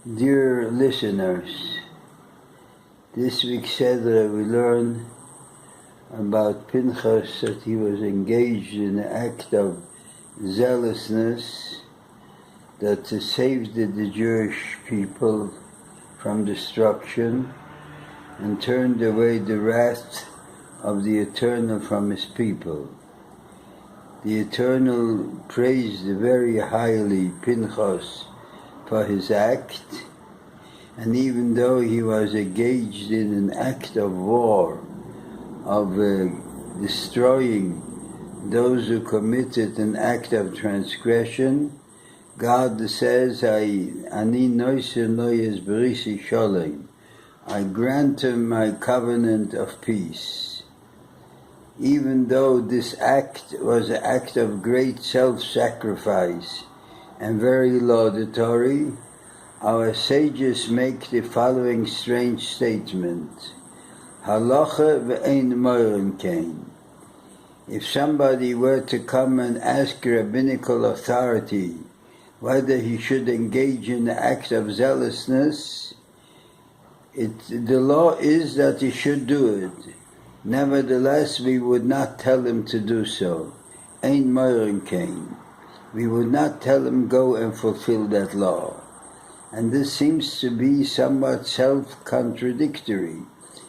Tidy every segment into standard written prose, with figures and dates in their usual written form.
Dear listeners, this week's Seder we learn about Pinchas, that he was engaged in an act of zealousness, that to save the Jewish people from destruction and turned away the wrath of the Eternal from his people. The Eternal praised very highly Pinchas for his act, and even though he was engaged in an act of war, of destroying those who committed an act of transgression, God says, Ani noisen loyes berisi sholem, I grant him my covenant of peace. Even though this act was an act of great self-sacrifice and very laudatory, our sages make the following strange statement: Halacha ve'ein morim kain. If somebody were to come and ask rabbinical authority whether he should engage in the act of zealousness, the law is that he should do it. Nevertheless, we would not tell him to do so. Ein morim kain. We would not tell him go and fulfill that law. And this seems to be somewhat self-contradictory.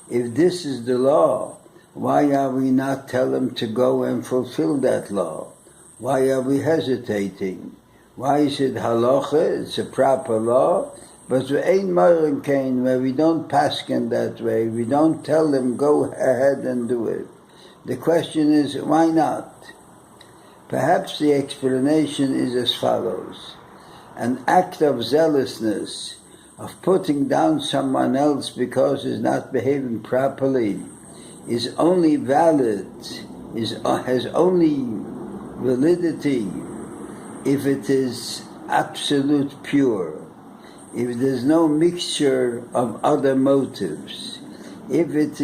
If this is the law, why are we not telling him to go and fulfill that law? Why are we hesitating? Why is it halacha? It's a proper law, but we ain't morim kain, where we don't paskin that way. We don't tell them go ahead and do it. The question is, why not? Perhaps the explanation is as follows. An act of zealousness, of putting down someone else because he's not behaving properly, is only valid, has only validity if it is absolute pure, if there's no mixture of other motives, if it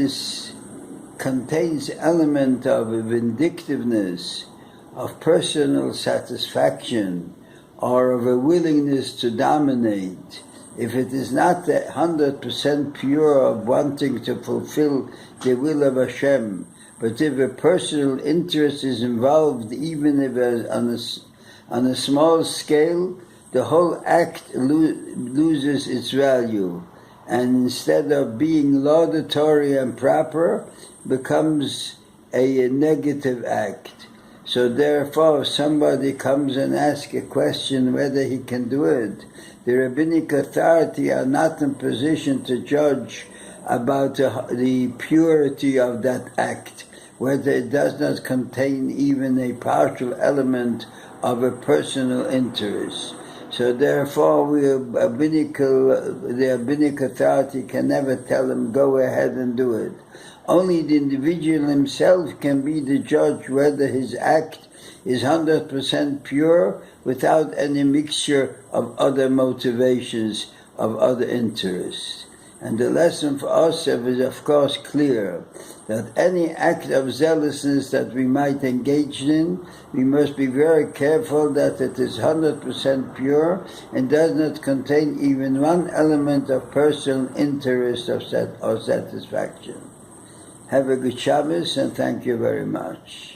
contains element of vindictiveness, of personal satisfaction, or of a willingness to dominate, if it is not 100% pure of wanting to fulfill the will of Hashem, but if a personal interest is involved, even if on a small scale, the whole act loses its value, and instead of being laudatory and proper, becomes a negative act. So therefore, if somebody comes and asks a question whether he can do it, the rabbinic authority are not in position to judge about the purity of that act, whether it does not contain even a partial element of a personal interest. So therefore, the rabbinic authority can never tell him, go ahead and do it. Only the individual himself can be the judge whether his act is 100% pure without any mixture of other motivations, of other interests. And the lesson for us is of course clear, that any act of zealousness that we might engage in, we must be very careful that it is 100% pure and does not contain even one element of personal interest or satisfaction. Have a good Shabbos, and thank you very much.